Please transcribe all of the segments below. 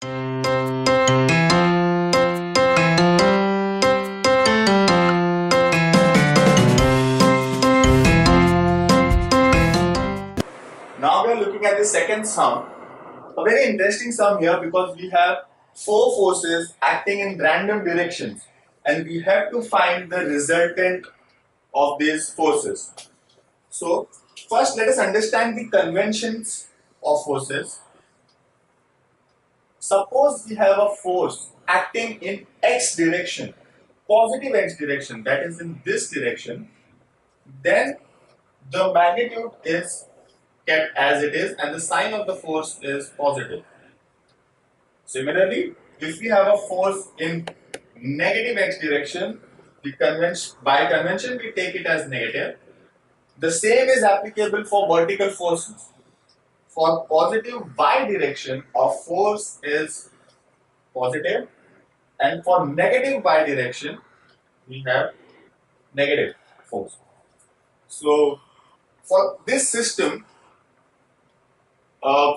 Now we are looking at the second sum. A very interesting sum here because we have four forces acting in random directions and we have to find the resultant of these forces. So first let us understand the conventions of forces. Suppose we have a force acting in x direction, positive x direction, that is in this direction, then the magnitude is kept as it is and the sign of the force is positive. Similarly, if we have a force in negative x direction, by convention we take it as negative. The same is applicable for vertical forces. For positive y direction, our force is positive, and for negative y direction, we have negative force. So, for this system,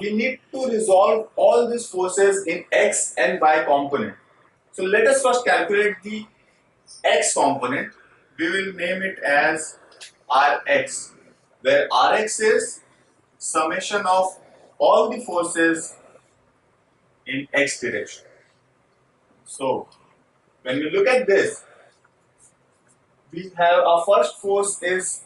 we need to resolve all these forces in x and y component. So let us first calculate the x component. We will name it as Rx, where Rx is summation of all the forces in x direction. So when we look at this, we have our first force is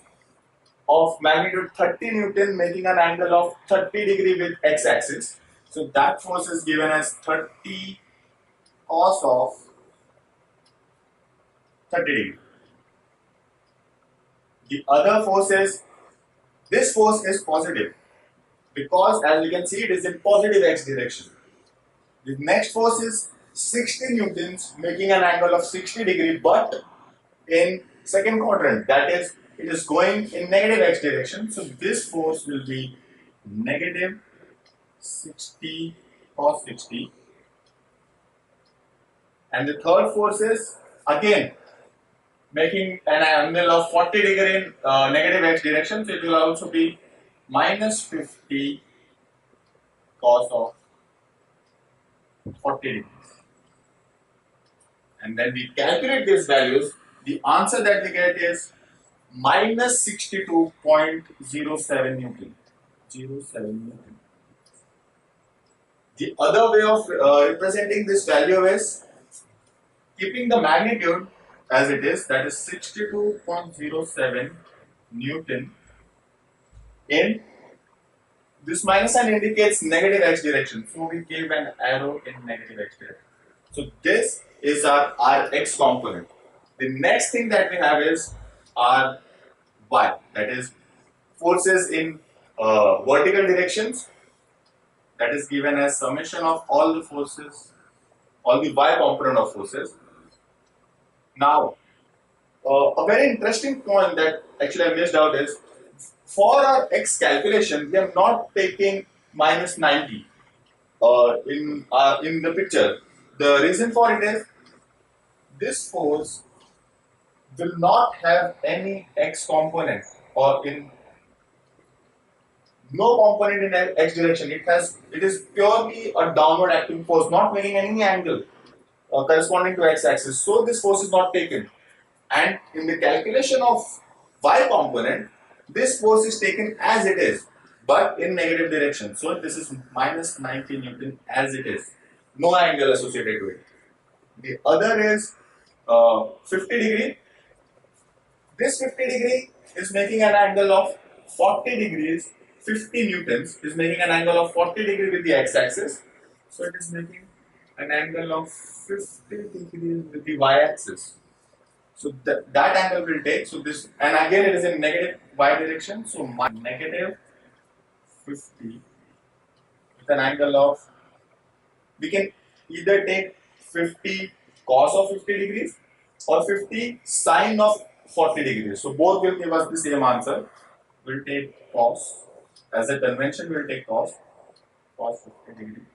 of magnitude 30 Newton making an angle of 30 degree with x axis. So that force is given as 30 cos of 30 degree. The other force is, this force is positive because as we can see it is in positive x direction. The next force is 60 newtons making an angle of 60 degree but in second quadrant, that is it is going in negative x direction. So this force will be negative 60 cos 60, and the third force is again making an angle of 40 degree in negative x direction, so it will also be minus 50 cos of 40 degrees. And then we calculate these values, the answer that we get is minus 62.07 Newton. 07 Newton. The other way of representing this value is keeping the magnitude as it is, that is 62.07 Newton, in this minus sign indicates negative x direction, so we gave an arrow in negative x direction. So this is our Rx component. The next thing that we have is our y, that is forces in vertical directions, that is given as summation of all the forces, all the y component of forces. Now, a very interesting point that actually I missed out is, for our x calculation, we are not taking minus 90 in the picture. The reason for it is, this force will not have any x component or in no component in x direction. It is purely a downward acting force, not making any angle corresponding to x axis. So this force is not taken. And in the calculation of y component, this force is taken as it is, but in negative direction. So this is minus 90 Newton as it is, no angle associated with it. The other is 50 degree. This 50 degree is making an angle of 40 degrees. 50 newtons is making an angle of 40 degree with the x-axis. So it is making an angle of 50 degrees with the y-axis. So that angle will take, so this, and again it is in negative y direction, so negative 50 with an angle of, we can either take 50 cos of 50 degrees or 50 sine of 40 degrees. So both will give us the same answer. We'll take cos, as a convention we'll take cos 50 degrees.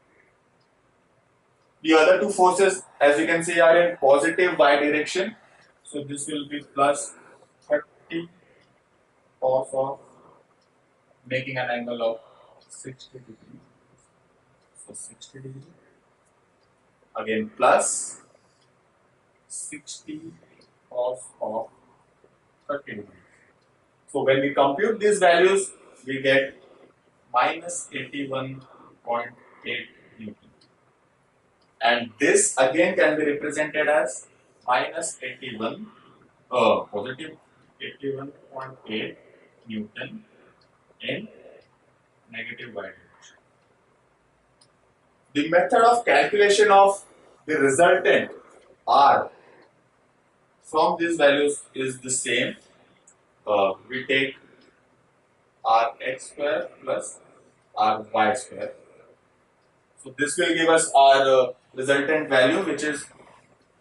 The other two forces, as you can see, are in positive y direction. So this will be plus 30 cos of, making an angle of 60 degrees. So 60 degrees. again plus 60 cos of 30 degrees. So when we compute these values, we get minus 81.8 Newton. And this again can be represented as minus 81, positive 81.8 Newton in negative y direction. The method of calculation of the resultant R from these values is the same. We take Rx square plus Ry square. So this will give us our resultant value, which is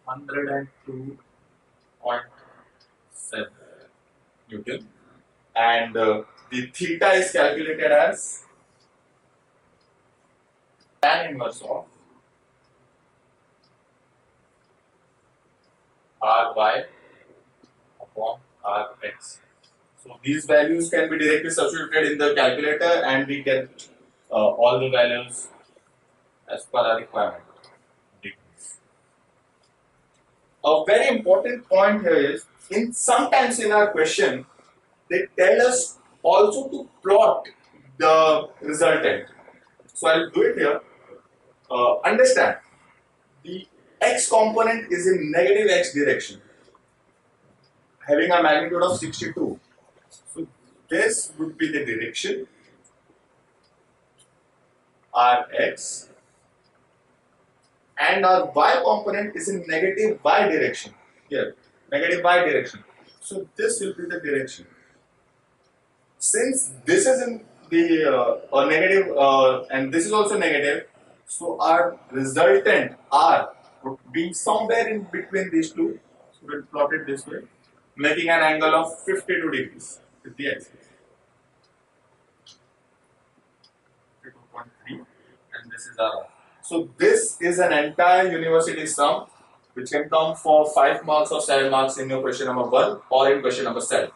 102.7 Newton, and the theta is calculated as tan inverse of Ry upon Rx. So these values can be directly substituted in the calculator, and we get all the values as per our requirement. A very important point here is, sometimes in our question, they tell us also to plot the resultant. So I'll do it here. Understand, the x component is in negative x direction, having a magnitude of 62. So this would be the direction Rx, and our y component is in negative y direction, here, negative y direction. So this will be the direction. Since this is in the negative and this is also negative, so our resultant R would be somewhere in between these two. So we'll plot it this way, making an angle of 52 degrees with the axis. 52.3, and this is our R. So this is an entire university sum which can come for 5 marks or 7 marks in your question number 1 or in question number 7.